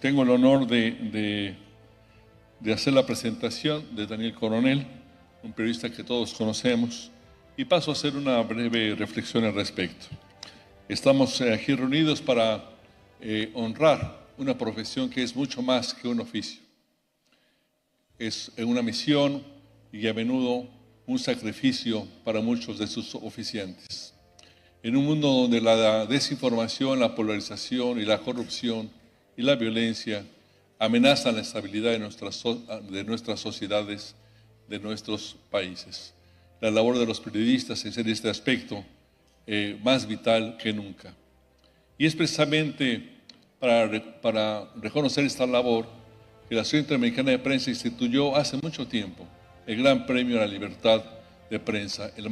tengo el honor de hacer la presentación de Daniel Coronel, un periodista que todos conocemos, y paso a hacer una breve reflexión al respecto. Estamos aquí reunidos para honrar una profesión que es mucho más que un oficio. Es una misión y a menudo un sacrificio para muchos de sus oficiantes. En un mundo donde la desinformación, la polarización y la corrupción y la violencia amenazan la estabilidad de nuestras sociedades, de nuestros países. La labor de los periodistas es en este aspecto más vital que nunca. Y es precisamente para reconocer esta labor que la Asociación Interamericana de Prensa instituyó hace mucho tiempo el Gran Premio a la Libertad de Prensa, el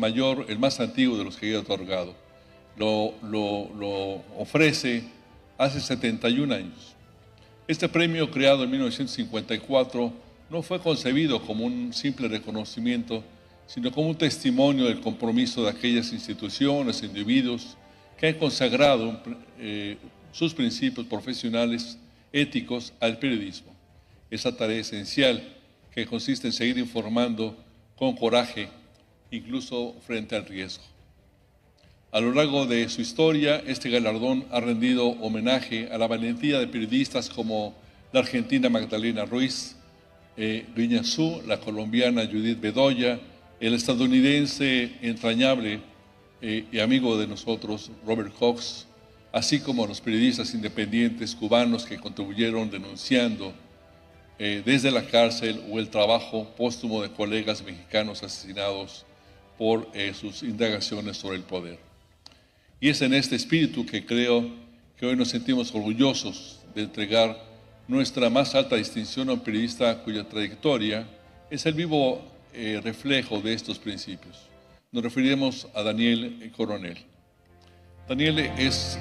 más antiguo de los que he otorgado. Lo ofrece hace 71 años. Este premio, creado en 1954, no fue concebido como un simple reconocimiento, sino como un testimonio del compromiso de aquellas instituciones e individuos que han consagrado sus principios profesionales, éticos, al periodismo. Esa tarea esencial que consiste en seguir informando con coraje, incluso frente al riesgo. A lo largo de su historia, este galardón ha rendido homenaje a la valentía de periodistas como la argentina Magdalena Ruiz, Guiñazú, la colombiana Judith Bedoya, el estadounidense entrañable y amigo de nosotros, Robert Cox, así como a los periodistas independientes cubanos que contribuyeron denunciando desde la cárcel o el trabajo póstumo de colegas mexicanos asesinados por sus indagaciones sobre el poder. Y es en este espíritu que creo que hoy nos sentimos orgullosos de entregar nuestra más alta distinción a un periodista cuya trayectoria es el vivo reflejo de estos principios. Nos referiremos a Daniel Coronel. Daniel es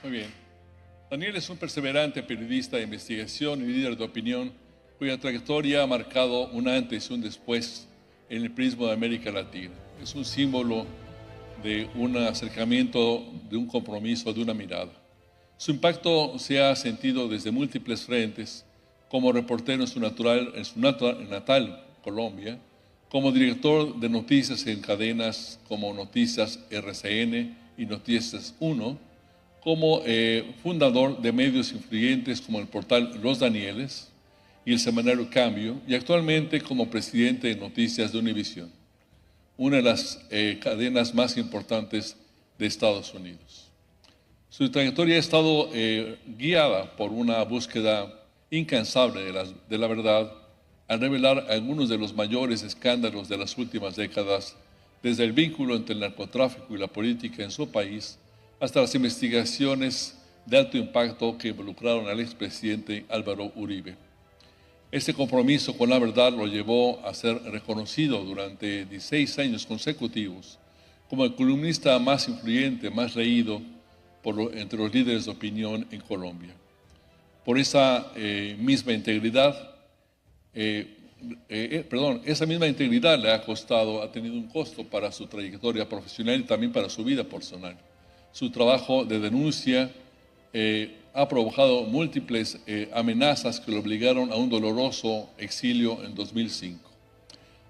muy bien. Daniel es un perseverante periodista de investigación y líder de opinión cuya trayectoria ha marcado un antes y un después en el prisma de América Latina. Es un símbolo de un acercamiento, de un compromiso, de una mirada. Su impacto se ha sentido desde múltiples frentes, como reportero en su natal Colombia, como director de noticias en cadenas como Noticias RCN y Noticias 1, como fundador de medios influyentes como el portal Los Danieles y el semanario Cambio, y actualmente como presidente de Noticias de Univisión, una de las cadenas más importantes de Estados Unidos. Su trayectoria ha estado guiada por una búsqueda incansable de la verdad, al revelar algunos de los mayores escándalos de las últimas décadas, desde el vínculo entre el narcotráfico y la política en su país, hasta las investigaciones de alto impacto que involucraron al expresidente Álvaro Uribe. Este compromiso con la verdad lo llevó a ser reconocido durante 16 años consecutivos como el columnista más influyente, más leído entre los líderes de opinión en Colombia. Por esa misma integridad, esa misma integridad le ha tenido un costo para su trayectoria profesional y también para su vida personal. Su trabajo de denuncia ha provocado múltiples amenazas que lo obligaron a un doloroso exilio en 2005.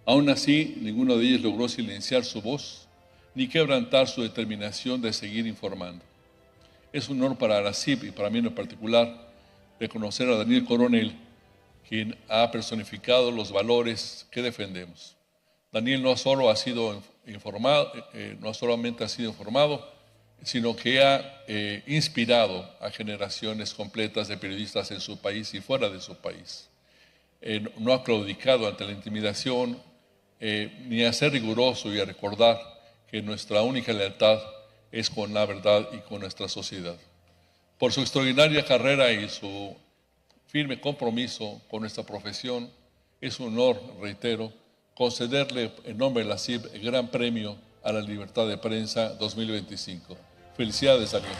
Aún así, ninguno de ellos logró silenciar su voz ni quebrantar su determinación de seguir informando. Es un honor para la CIP y para mí en particular reconocer a Daniel Coronel, quien ha personificado los valores que defendemos. Daniel no solamente ha sido informado, sino que ha inspirado a generaciones completas de periodistas en su país y fuera de su país. No ha claudicado ante la intimidación, ni a ser riguroso y a recordar que nuestra única lealtad es con la verdad y con nuestra sociedad. Por su extraordinaria carrera y su firme compromiso con nuestra profesión, es un honor, reitero, concederle en nombre de la CIP el Gran Premio a la Libertad de Prensa 2025. Felicidades, Daniel.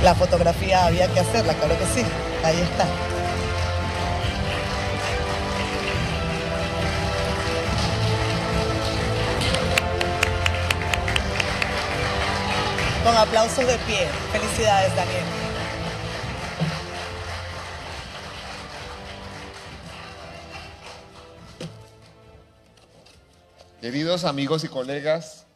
la fotografía había que hacerla, claro que sí, ahí está. Con aplausos de pie. Felicidades, Daniel. Queridos amigos y colegas,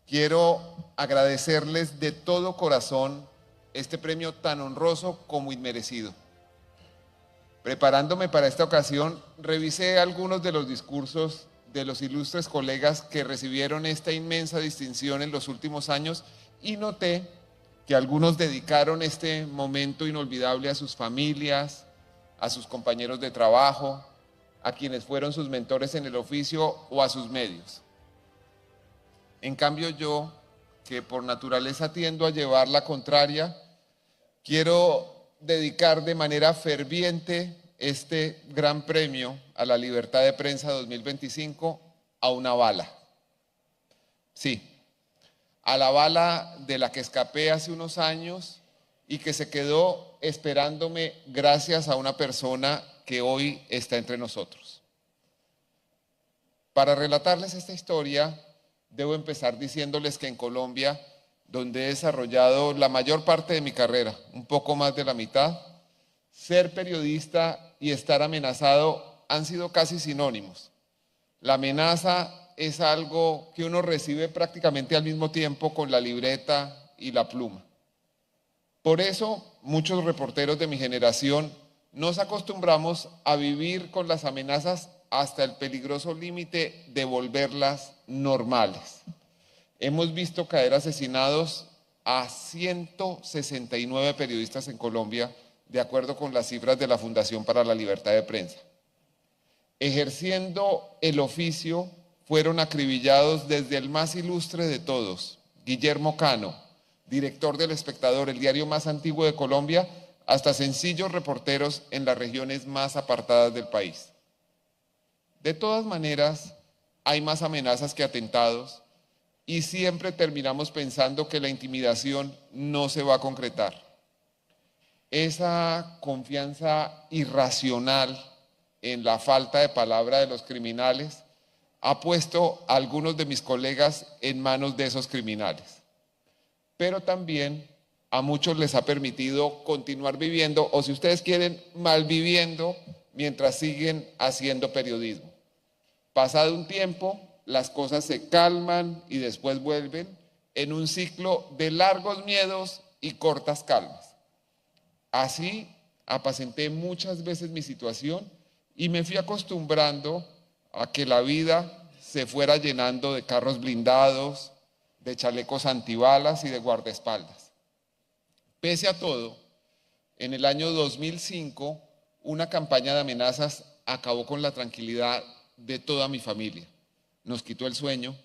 quiero agradecerles de todo corazón este premio tan honroso como inmerecido. Preparándome para esta ocasión, revisé algunos de los discursos de los ilustres colegas que recibieron esta inmensa distinción en los últimos años y noté que algunos dedicaron este momento inolvidable a sus familias, a sus compañeros de trabajo, a quienes fueron sus mentores en el oficio o a sus medios. En cambio yo, que por naturaleza tiendo a llevar la contraria, quiero dedicar de manera ferviente este gran premio a la libertad de prensa 2025 a una bala. Sí, a la bala de la que escapé hace unos años y que se quedó esperándome gracias a una persona que hoy está entre nosotros. Para relatarles esta historia, debo empezar diciéndoles que en Colombia, donde he desarrollado la mayor parte de mi carrera, un poco más de la mitad, ser periodista y estar amenazado han sido casi sinónimos. La amenaza es algo que uno recibe prácticamente al mismo tiempo con la libreta y la pluma. Por eso, muchos reporteros de mi generación nos acostumbramos a vivir con las amenazas hasta el peligroso límite de volverlas normales. Hemos visto caer asesinados a 169 periodistas en Colombia, de acuerdo con las cifras de la Fundación para la Libertad de Prensa. Ejerciendo el oficio, fueron acribillados desde el más ilustre de todos, Guillermo Cano, director del Espectador, el diario más antiguo de Colombia, hasta sencillos reporteros en las regiones más apartadas del país. De todas maneras, hay más amenazas que atentados y siempre terminamos pensando que la intimidación no se va a concretar. Esa confianza irracional en la falta de palabra de los criminales ha puesto a algunos de mis colegas en manos de esos criminales. Pero también a muchos les ha permitido continuar viviendo, o si ustedes quieren, malviviendo, mientras siguen haciendo periodismo. Pasado un tiempo, las cosas se calman y después vuelven en un ciclo de largos miedos y cortas calmas. Así apacenté muchas veces mi situación y me fui acostumbrando a que la vida se fuera llenando de carros blindados, de chalecos antibalas y de guardaespaldas. Pese a todo, en el año 2005, una campaña de amenazas acabó con la tranquilidad de toda mi familia. Nos quitó el sueño,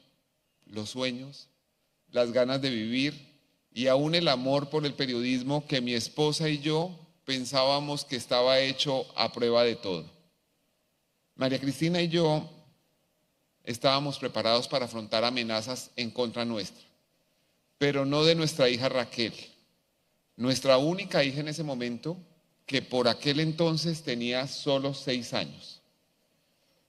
los sueños, las ganas de vivir y aún el amor por el periodismo que mi esposa y yo pensábamos que estaba hecho a prueba de todo. María Cristina y yo estábamos preparados para afrontar amenazas en contra nuestra, pero no de nuestra hija Raquel, nuestra única hija en ese momento, que por aquel entonces tenía solo 6 años.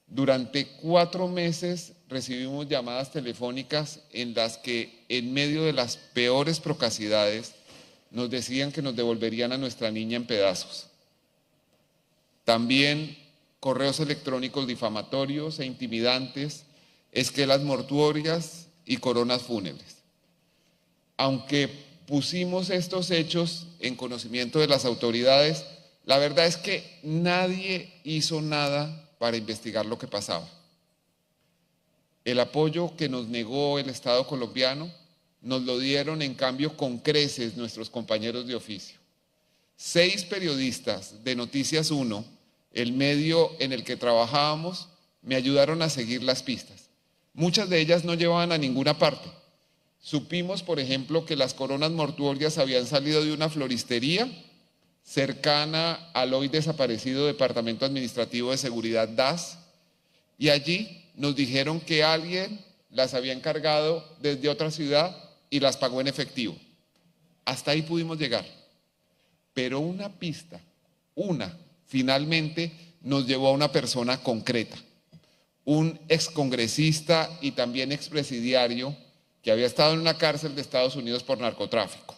Durante 4 meses recibimos llamadas telefónicas en las que, en medio de las peores procacidades, nos decían que nos devolverían a nuestra niña en pedazos. También correos electrónicos difamatorios e intimidantes, esquelas mortuorias y coronas fúnebres. Aunque pusimos estos hechos en conocimiento de las autoridades, la verdad es que nadie hizo nada para investigar lo que pasaba. El apoyo que nos negó el Estado colombiano nos lo dieron en cambio con creces nuestros compañeros de oficio. 6 periodistas de Noticias 1, el medio en el que trabajábamos, me ayudaron a seguir las pistas. Muchas de ellas no llevaban a ninguna parte. Supimos, por ejemplo, que las coronas mortuorias habían salido de una floristería cercana al hoy desaparecido Departamento Administrativo de Seguridad DAS, y allí nos dijeron que alguien las había encargado desde otra ciudad y las pagó en efectivo. Hasta ahí pudimos llegar. Pero una pista, finalmente nos llevó a una persona concreta, un excongresista y también expresidiario que había estado en una cárcel de Estados Unidos por narcotráfico.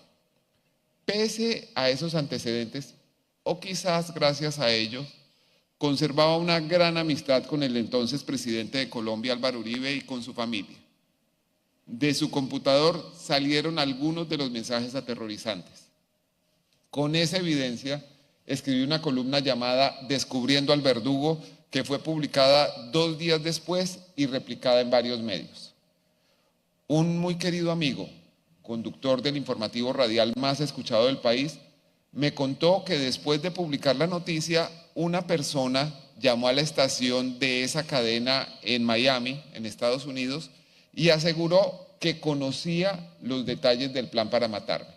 Pese a esos antecedentes, o quizás gracias a ellos, conservaba una gran amistad con el entonces presidente de Colombia, Álvaro Uribe, y con su familia. De su computador salieron algunos de los mensajes aterrorizantes. Con esa evidencia, escribí una columna llamada Descubriendo al Verdugo, que fue publicada 2 días después y replicada en varios medios. Un muy querido amigo, conductor del informativo radial más escuchado del país, me contó que después de publicar la noticia, una persona llamó a la estación de esa cadena en Miami, en Estados Unidos, y aseguró que conocía los detalles del plan para matarme.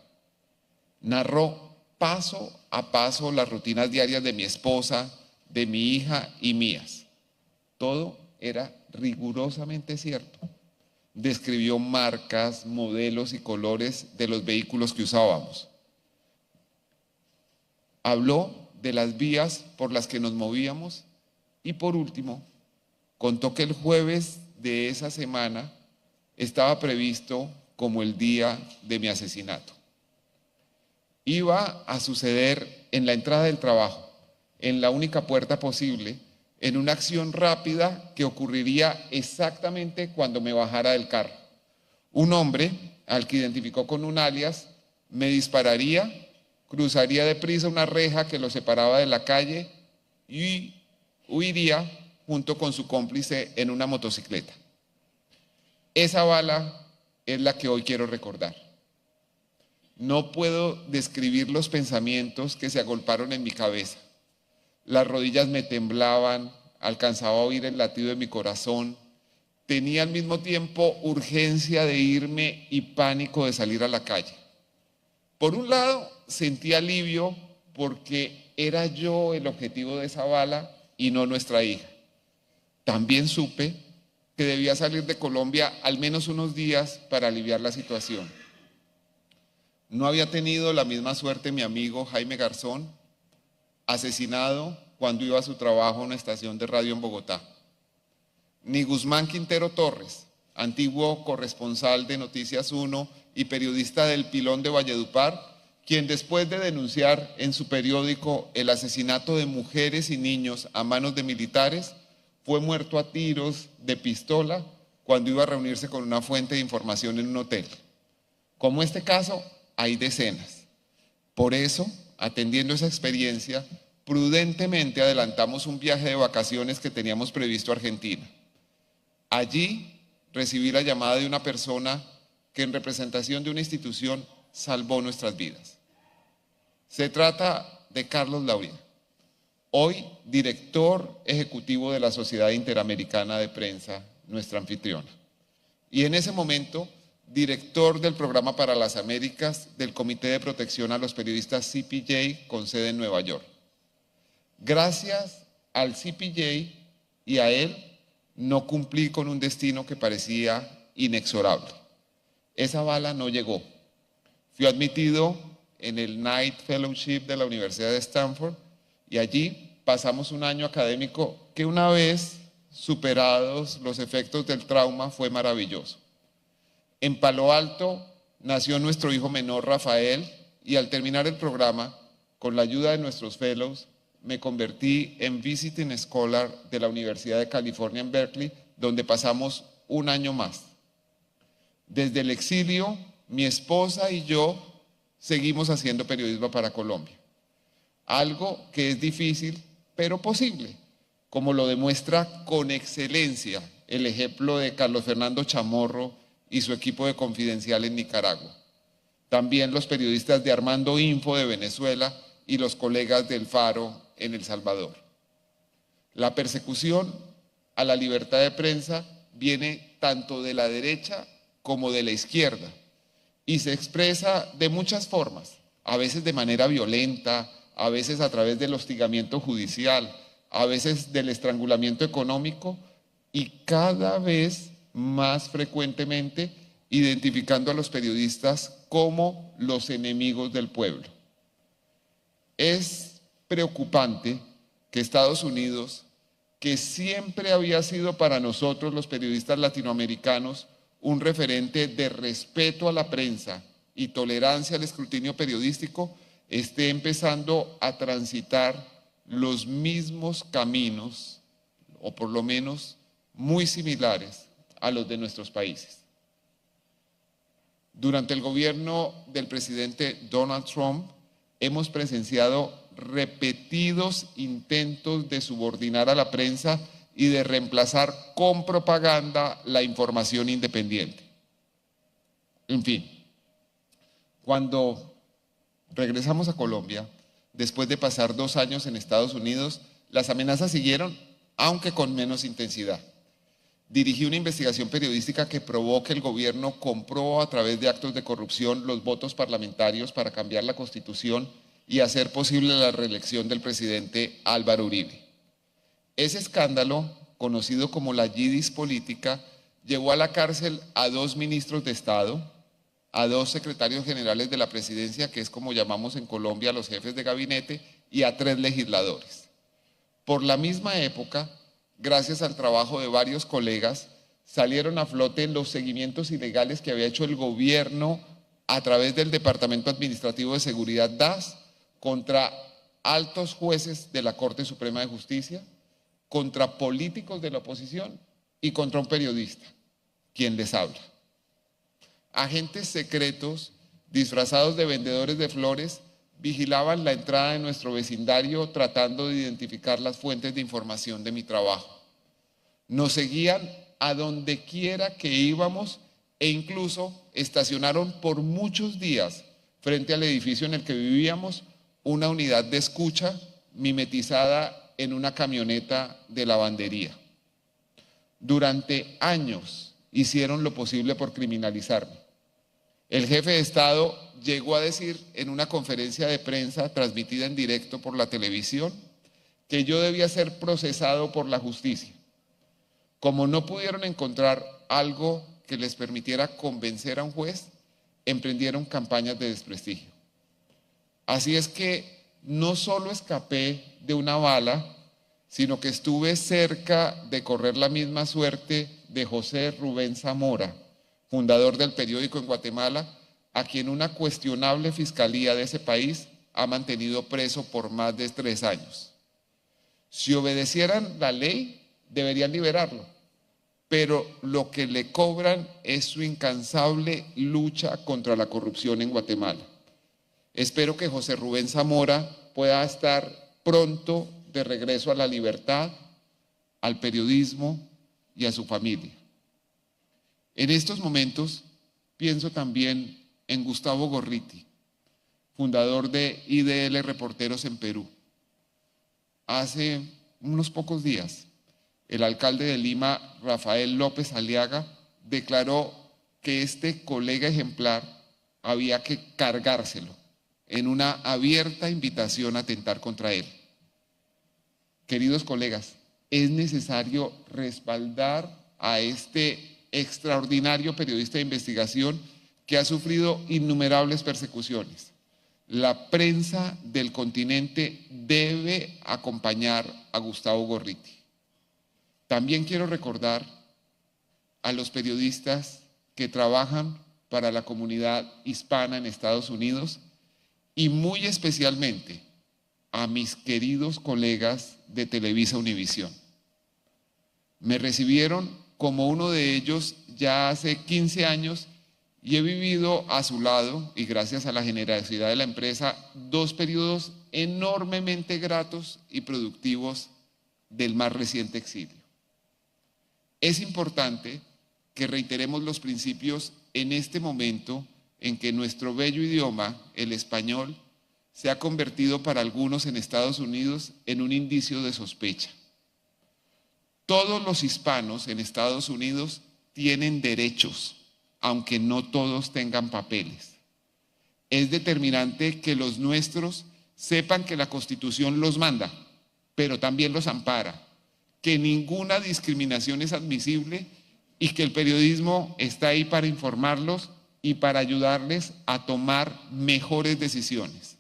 Narró paso a paso las rutinas diarias de mi esposa, de mi hija y mías. Todo era rigurosamente cierto. Describió marcas, modelos y colores de los vehículos que usábamos. Habló de las vías por las que nos movíamos y por último, contó que el jueves de esa semana estaba previsto como el día de mi asesinato. Iba a suceder en la entrada del trabajo, en la única puerta posible, en una acción rápida que ocurriría exactamente cuando me bajara del carro. Un hombre, al que identificó con un alias, me dispararía, cruzaría deprisa una reja que lo separaba de la calle y huiría junto con su cómplice en una motocicleta. Esa bala es la que hoy quiero recordar. No puedo describir los pensamientos que se agolparon en mi cabeza. Las rodillas me temblaban, alcanzaba a oír el latido de mi corazón. Tenía al mismo tiempo urgencia de irme y pánico de salir a la calle. Por un lado, sentí alivio porque era yo el objetivo de esa bala y no nuestra hija. También supe que debía salir de Colombia al menos unos días para aliviar la situación. No había tenido la misma suerte mi amigo Jaime Garzón, asesinado cuando iba a su trabajo en una estación de radio en Bogotá. Ni Guzmán Quintero Torres, antiguo corresponsal de Noticias 1 y periodista del Pilón de Valledupar, quien después de denunciar en su periódico el asesinato de mujeres y niños a manos de militares, fue muerto a tiros de pistola cuando iba a reunirse con una fuente de información en un hotel. Como este caso, hay decenas. Por eso, atendiendo esa experiencia, prudentemente adelantamos un viaje de vacaciones que teníamos previsto a Argentina. Allí recibí la llamada de una persona que en representación de una institución salvó nuestras vidas. Se trata de Carlos Lauría, hoy director ejecutivo de la Sociedad Interamericana de Prensa, nuestra anfitriona. Y en ese momento, director del Programa para las Américas del Comité de Protección a los Periodistas CPJ con sede en Nueva York. Gracias al CPJ y a él, no cumplí con un destino que parecía inexorable. Esa bala no llegó. Fui admitido en el Knight Fellowship de la Universidad de Stanford y allí pasamos un año académico que una vez superados los efectos del trauma fue maravilloso. En Palo Alto nació nuestro hijo menor Rafael y al terminar el programa, con la ayuda de nuestros fellows, me convertí en Visiting Scholar de la Universidad de California en Berkeley, donde pasamos un año más. Desde el exilio, mi esposa y yo seguimos haciendo periodismo para Colombia. Algo que es difícil, pero posible, como lo demuestra con excelencia el ejemplo de Carlos Fernando Chamorro y su equipo de Confidencial en Nicaragua. También los periodistas de Armando Info de Venezuela y los colegas del Faro en El Salvador. La persecución a la libertad de prensa viene tanto de la derecha como de la izquierda y se expresa de muchas formas, a veces de manera violenta, a veces a través del hostigamiento judicial, a veces del estrangulamiento económico y cada vez más frecuentemente identificando a los periodistas como los enemigos del pueblo. Es preocupante que Estados Unidos, que siempre había sido para nosotros los periodistas latinoamericanos un referente de respeto a la prensa y tolerancia al escrutinio periodístico, esté empezando a transitar los mismos caminos, o por lo menos muy similares a los de nuestros países. Durante el gobierno del presidente Donald Trump hemos presenciado repetidos intentos de subordinar a la prensa y de reemplazar con propaganda la información independiente. En fin, cuando regresamos a Colombia, después de pasar 2 años en Estados Unidos, las amenazas siguieron, aunque con menos intensidad. Dirigí una investigación periodística que probó que el gobierno compró a través de actos de corrupción los votos parlamentarios para cambiar la Constitución y hacer posible la reelección del presidente Álvaro Uribe. Ese escándalo, conocido como la Yidis política, llevó a la cárcel a 2 ministros de Estado, a 2 secretarios generales de la presidencia, que es como llamamos en Colombia a los jefes de gabinete, y a 3 legisladores. Por la misma época, gracias al trabajo de varios colegas, salieron a flote los seguimientos ilegales que había hecho el gobierno a través del Departamento Administrativo de Seguridad DAS contra altos jueces de la Corte Suprema de Justicia, contra políticos de la oposición y contra un periodista, quien les habla. Agentes secretos disfrazados de vendedores de flores vigilaban la entrada de nuestro vecindario tratando de identificar las fuentes de información de mi trabajo. Nos seguían a donde quiera que íbamos e incluso estacionaron por muchos días frente al edificio en el que vivíamos una unidad de escucha mimetizada en una camioneta de lavandería. Durante años hicieron lo posible por criminalizarme. El jefe de Estado llegó a decir en una conferencia de prensa transmitida en directo por la televisión que yo debía ser procesado por la justicia. Como no pudieron encontrar algo que les permitiera convencer a un juez, emprendieron campañas de desprestigio. Así es que no solo escapé de una bala, sino que estuve cerca de correr la misma suerte de José Rubén Zamora, fundador del periódico en Guatemala, a quien una cuestionable fiscalía de ese país ha mantenido preso por más de 3 años. Si obedecieran la ley, deberían liberarlo, pero lo que le cobran es su incansable lucha contra la corrupción en Guatemala. Espero que José Rubén Zamora pueda estar pronto de regreso a la libertad, al periodismo y a su familia. En estos momentos pienso también en Gustavo Gorriti, fundador de IDL Reporteros en Perú. Hace unos pocos días, el alcalde de Lima, Rafael López Aliaga, declaró que este colega ejemplar había que cargárselo en una abierta invitación a atentar contra él. Queridos colegas, es necesario respaldar a este extraordinario periodista de investigación que ha sufrido innumerables persecuciones. La prensa del continente debe acompañar a Gustavo Gorriti. También quiero recordar a los periodistas que trabajan para la comunidad hispana en Estados Unidos y muy especialmente a mis queridos colegas de Televisa Univisión. Me recibieron como uno de ellos ya hace 15 años y he vivido a su lado, y gracias a la generosidad de la empresa, 2 periodos enormemente gratos y productivos del más reciente exilio. Es importante que reiteremos los principios en este momento en que nuestro bello idioma, el español, se ha convertido para algunos en Estados Unidos en un indicio de sospecha. Todos los hispanos en Estados Unidos tienen derechos, aunque no todos tengan papeles. Es determinante que los nuestros sepan que la Constitución los manda, pero también los ampara, que ninguna discriminación es admisible y que el periodismo está ahí para informarlos y para ayudarles a tomar mejores decisiones.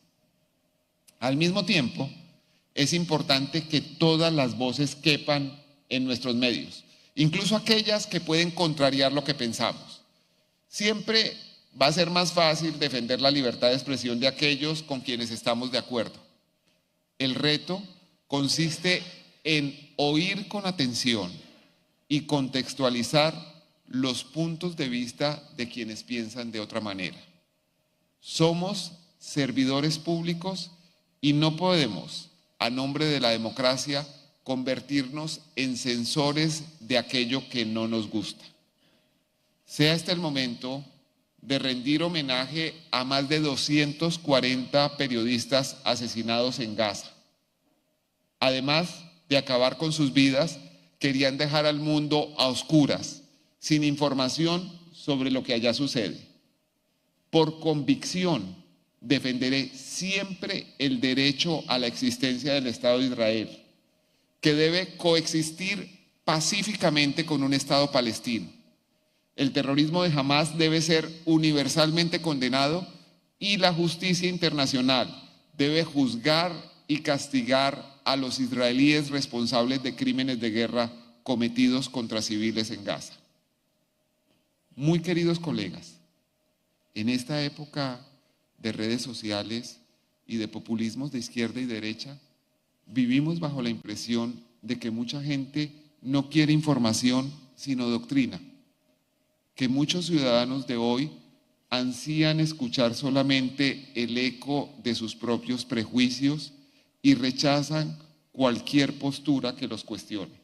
Al mismo tiempo, es importante que todas las voces quepan en nuestros medios, incluso aquellas que pueden contrariar lo que pensamos. Siempre va a ser más fácil defender la libertad de expresión de aquellos con quienes estamos de acuerdo. El reto consiste en oír con atención y contextualizar los puntos de vista de quienes piensan de otra manera. Somos servidores públicos y no podemos, a nombre de la democracia, convertirnos en censores de aquello que no nos gusta. Sea este el momento de rendir homenaje a más de 240 periodistas asesinados en Gaza. Además de acabar con sus vidas, querían dejar al mundo a oscuras, sin información sobre lo que allá sucede. Por convicción, defenderé siempre el derecho a la existencia del Estado de Israel, que debe coexistir pacíficamente con un Estado palestino. El terrorismo de Hamás debe ser universalmente condenado y la justicia internacional debe juzgar y castigar a los israelíes responsables de crímenes de guerra cometidos contra civiles en Gaza. Muy queridos colegas, en esta época de redes sociales y de populismos de izquierda y derecha, vivimos bajo la impresión de que mucha gente no quiere información sino doctrina, que muchos ciudadanos de hoy ansían escuchar solamente el eco de sus propios prejuicios y rechazan cualquier postura que los cuestione.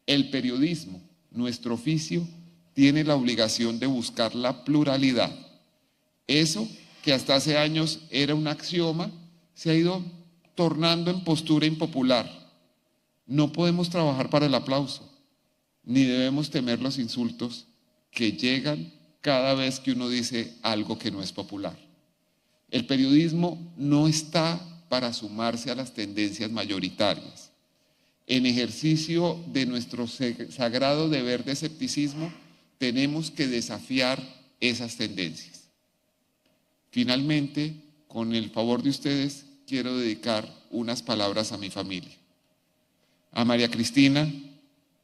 El periodismo, nuestro oficio, tiene la obligación de buscar la pluralidad. Eso que hasta hace años era un axioma, se ha ido tornando en postura impopular. No podemos trabajar para el aplauso, ni debemos temer los insultos que llegan cada vez que uno dice algo que no es popular. El periodismo no está para sumarse a las tendencias mayoritarias. En ejercicio de nuestro sagrado deber de escepticismo, tenemos que desafiar esas tendencias. Finalmente, con el favor de ustedes, quiero dedicar unas palabras a mi familia. A María Cristina,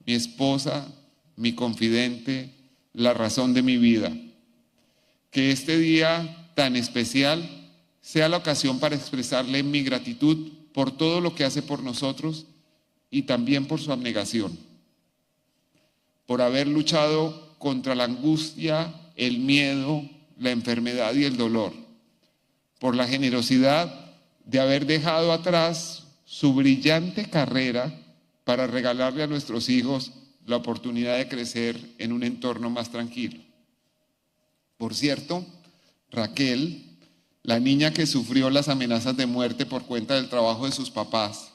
mi esposa, mi confidente, la razón de mi vida. Que este día tan especial sea la ocasión para expresarle mi gratitud por todo lo que hace por nosotros y también por su abnegación, por haber luchado contra la angustia, el miedo, la enfermedad y el dolor, por la generosidad de haber dejado atrás su brillante carrera para regalarle a nuestros hijos la oportunidad de crecer en un entorno más tranquilo. Por cierto, Raquel, la niña que sufrió las amenazas de muerte por cuenta del trabajo de sus papás,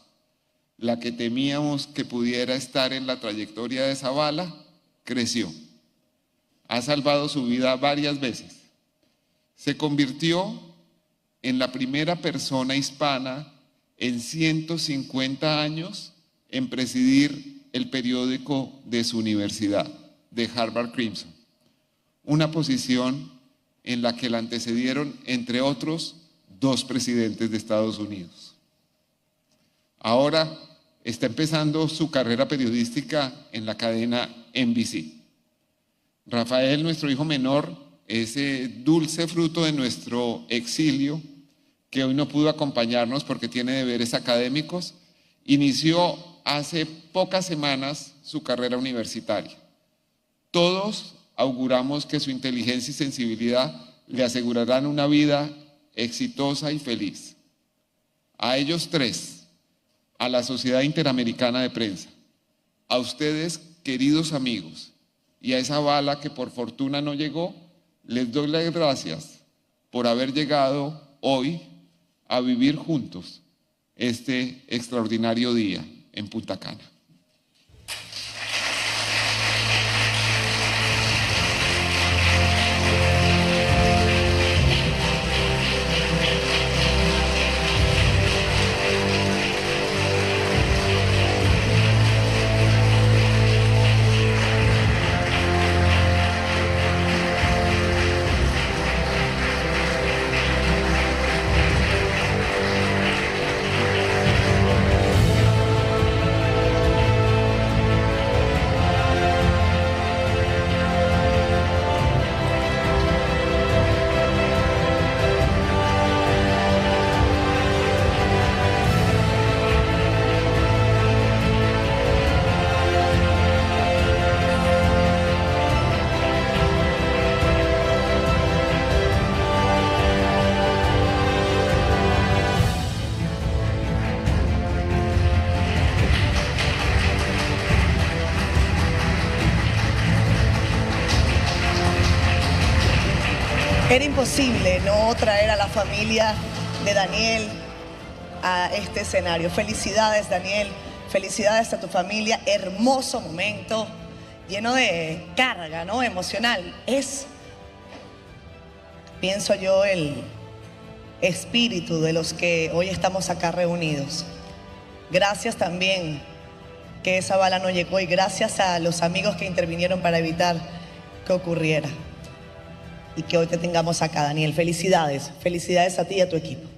la que temíamos que pudiera estar en la trayectoria de esa bala, creció. Ha salvado su vida varias veces. Se convirtió en la primera persona hispana en 150 años en presidir el periódico de su universidad, de Harvard Crimson, una posición en la que la antecedieron, entre otros, 2 presidentes de Estados Unidos. Ahora está empezando su carrera periodística en la cadena NBC. Rafael, nuestro hijo menor, ese dulce fruto de nuestro exilio, que hoy no pudo acompañarnos porque tiene deberes académicos, inició hace pocas semanas su carrera universitaria. Todos auguramos que su inteligencia y sensibilidad le asegurarán una vida exitosa y feliz. A ellos 3, a la Sociedad Interamericana de Prensa, a ustedes, queridos amigos, y a esa bala que por fortuna no llegó, les doy las gracias por haber llegado hoy a vivir juntos este extraordinario día en Punta Cana. Era imposible no traer a la familia de Daniel a este escenario. Felicidades, Daniel. Felicidades a tu familia. Hermoso momento, lleno de carga, ¿no? Emocional. Es, pienso yo, el espíritu de los que hoy estamos acá reunidos. Gracias también que esa bala no llegó y gracias a los amigos que intervinieron para evitar que ocurriera. Y que hoy te tengamos acá, Daniel. Felicidades. Felicidades a ti y a tu equipo.